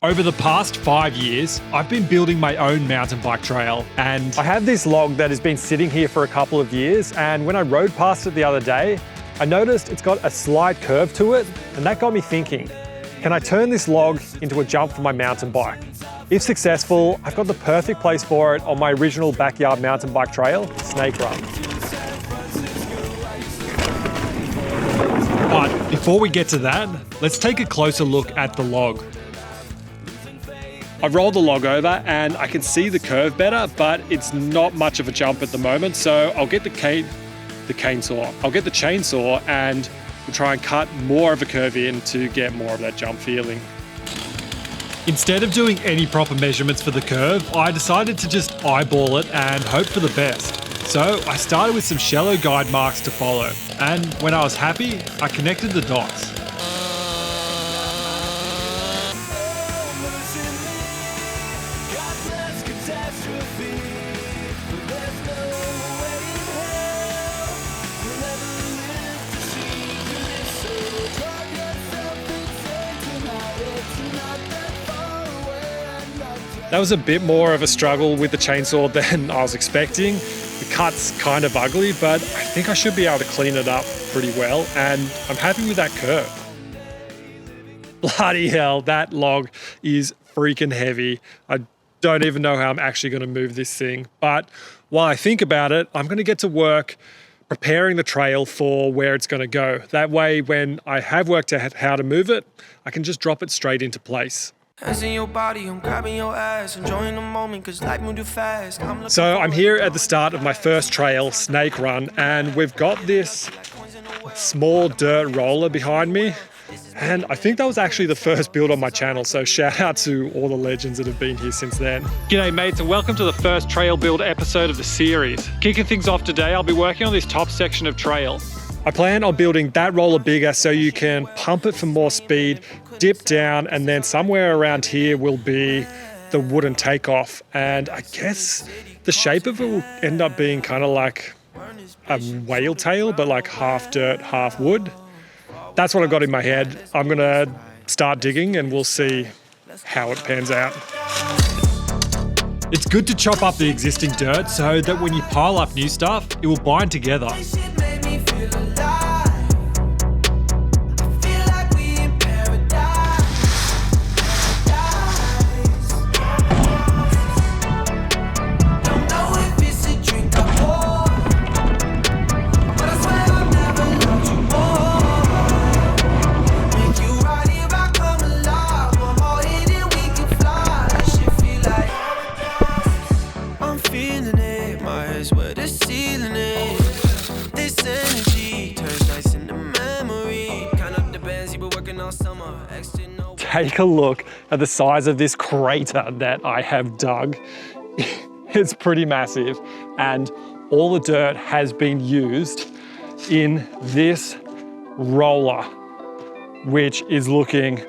Over the past 5 years, I've been building my own mountain bike trail, and I have this log that has been sitting here for a couple of years, and when I rode past it the other day, I noticed it's got a slight curve to it, and that got me thinking, can I turn this log into a jump for my mountain bike? If successful, I've got the perfect place for it on my original backyard mountain bike trail, Snake Run. But before we get to that, let's take a closer look at the log. I've rolled the log over and I can see the curve better, but it's not much of a jump at the moment. So I'll get the chainsaw and we'll try and cut more of a curve in to get more of that jump feeling. Instead of doing any proper measurements for the curve, I decided to just eyeball it and hope for the best. So I started with some shallow guide marks to follow. And when I was happy, I connected the dots. That was a bit more of a struggle with the chainsaw than I was expecting. The cut's kind of ugly, but I think I should be able to clean it up pretty well, and I'm happy with that curve. Bloody hell, that log is freaking heavy. I don't even know how I'm actually going to move this thing, but while I think about it, I'm going to get to work preparing the trail for where it's going to go. That way, when I have worked out how to move it, I can just drop it straight into place. Hands in your body, I'm grabbing your ass, enjoying the moment cause life moves too fast. So I'm here at the start of my first trail, Snake Run, and we've got this small dirt roller behind me. And I think that was actually the first build on my channel, so shout out to all the legends that have been here since then. G'day mates, and welcome to the first trail build episode of the series. Kicking things off today, I'll be working on this top section of trail. I plan on building that roller bigger so you can pump it for more speed, dip down, and then somewhere around here will be the wooden takeoff. And I guess the shape of it will end up being kind of like a whale tail, but like half dirt, half wood. That's what I've got in my head. I'm gonna start digging and we'll see how it pans out. It's good to chop up the existing dirt so that when you pile up new stuff, it will bind together. Take a look at the size of this crater that I have dug. It's pretty massive, and all the dirt has been used in this roller, which is looking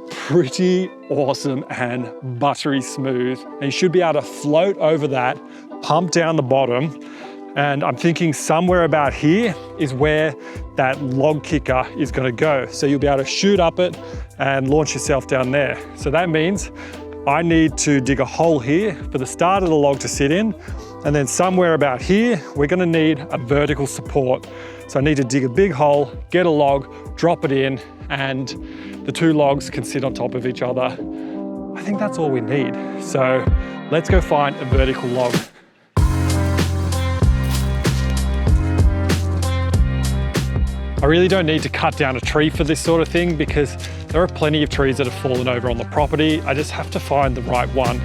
pretty awesome and buttery smooth. And you should be able to float over that, pump down the bottom, and I'm thinking somewhere about here is where that log kicker is going to go. So you'll be able to shoot up it and launch yourself down there. So that means I need to dig a hole here for the start of the log to sit in. And then somewhere about here, we're going to need a vertical support. So I need to dig a big hole, get a log, drop it in, and the two logs can sit on top of each other. I think that's all we need. So let's go find a vertical log. I really don't need to cut down a tree for this sort of thing because there are plenty of trees that have fallen over on the property. I just have to find the right one.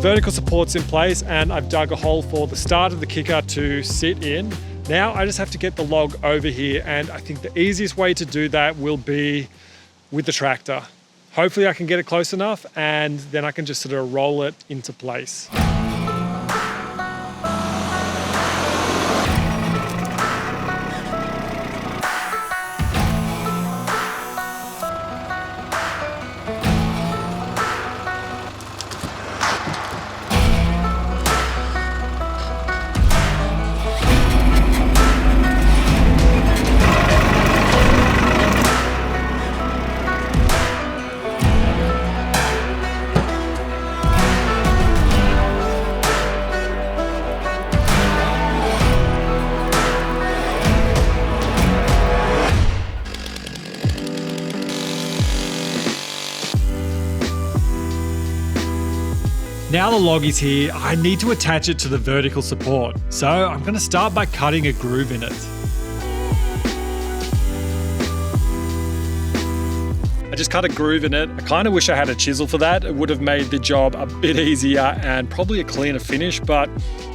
vertical support's in place and I've dug a hole for the start of the kicker to sit in. Now I just have to get the log over here, and I think the easiest way to do that will be with the tractor. Hopefully I can get it close enough and then I can just sort of roll it into place. Now the log is here, I need to attach it to the vertical support. So I'm going to start by cutting a groove in it. I just cut a groove in it. I kind of wish I had a chisel for that. It would have made the job a bit easier and probably a cleaner finish, but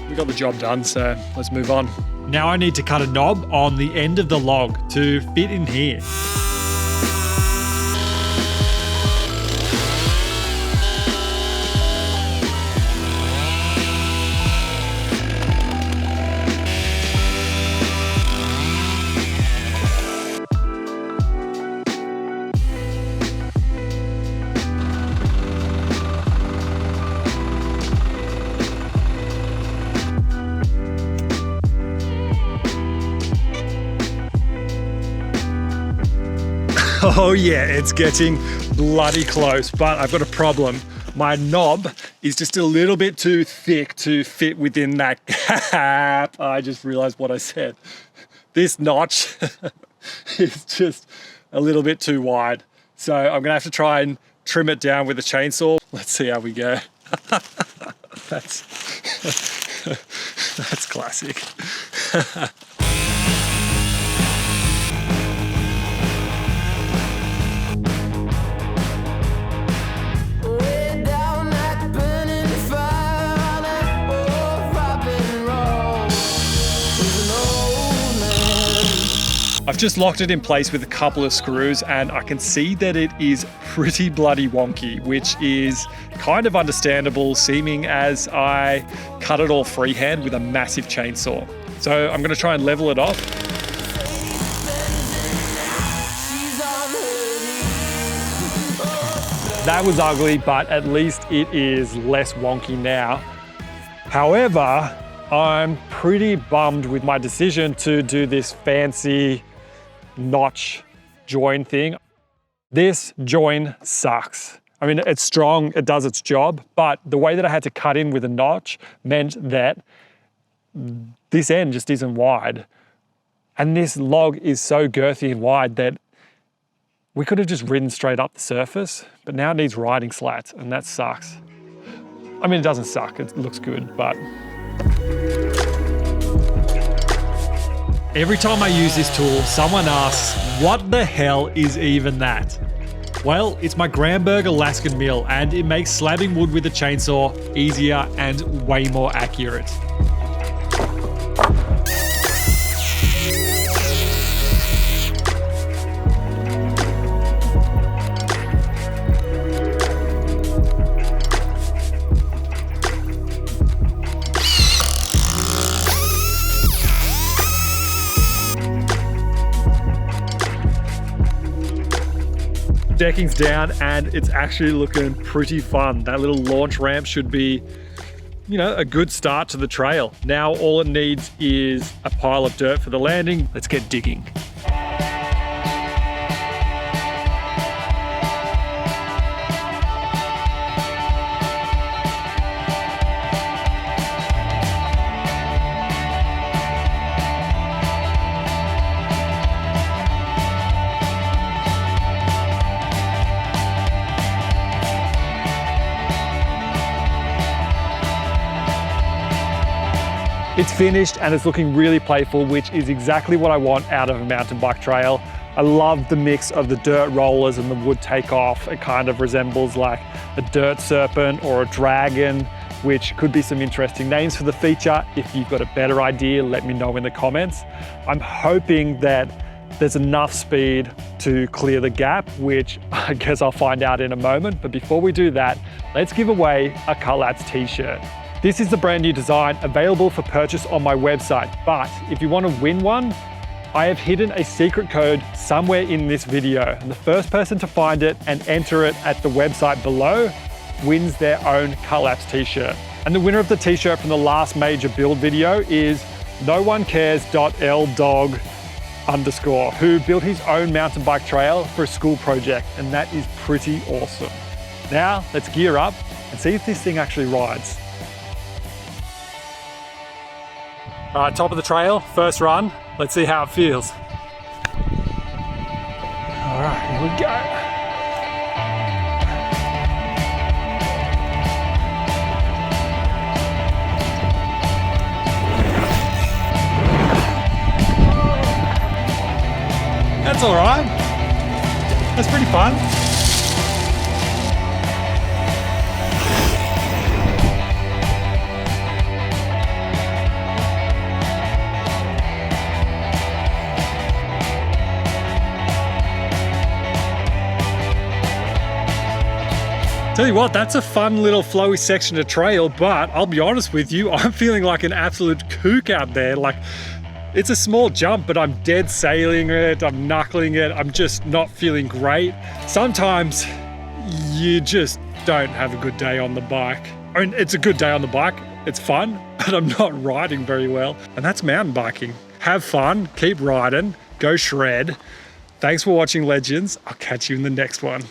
we got the job done, so let's move on. Now I need to cut a knob on the end of the log to fit in here. Oh yeah, it's getting bloody close, but I've got a problem. My knob is just a little bit too thick to fit within that gap. I just realized what I said. This notch is just a little bit too wide. So I'm gonna have to try and trim it down with a chainsaw. Let's see how we go. That's classic. I've just locked it in place with a couple of screws and I can see that it is pretty bloody wonky, which is kind of understandable, seeming as I cut it all freehand with a massive chainsaw. So I'm going to try and level it off. That was ugly, but at least it is less wonky now. However, I'm pretty bummed with my decision to do this fancy notch join thing. This join sucks. I mean, it's strong, it does its job, but the way that I had to cut in with a notch meant that this end just isn't wide. And this log is so girthy and wide that we could have just ridden straight up the surface, but now it needs riding slats, and that sucks. I mean, it doesn't suck, it looks good, but every time I use this tool, someone asks, what the hell is even that? Well, it's my Gramberg Alaskan mill, and it makes slabbing wood with a chainsaw easier and way more accurate. Decking's down and it's actually looking pretty fun. That little launch ramp should be, you know, a good start to the trail. Now all it needs is a pile of dirt for the landing. Let's get digging. It's finished and it's looking really playful, which is exactly what I want out of a mountain bike trail. I love the mix of the dirt rollers and the wood takeoff. It kind of resembles like a dirt serpent or a dragon. which could be some interesting names for the feature. If you've got a better idea, let me know in the comments. I'm hoping that there's enough speed to clear the gap, which I guess I'll find out in a moment. But before we do that, let's give away a cutlaps t-shirt. This is the brand new design available for purchase on my website. But if you want to win one, I have hidden a secret code somewhere in this video. And the first person to find it and enter it at the website below wins their own cutlaps t-shirt. And the winner of the t-shirt from the last major build video is nonecares.ldog_, who built his own mountain bike trail for a school project, and that is pretty awesome. Now let's gear up and see if this thing actually rides. All right, top of the trail, first run. Let's see how it feels. All right, here we go. That's all right. That's pretty fun. Tell you what, that's a fun little flowy section of trail, but I'll be honest with you, I'm feeling like an absolute kook out there. Like, it's a small jump, but I'm dead sailing it, I'm knuckling it, I'm just not feeling great. Sometimes you just don't have a good day on the bike. I mean, it's a good day on the bike, it's fun, but I'm not riding very well. And that's mountain biking. Have fun, keep riding, go shred. Thanks for watching, legends. I'll catch you in the next one.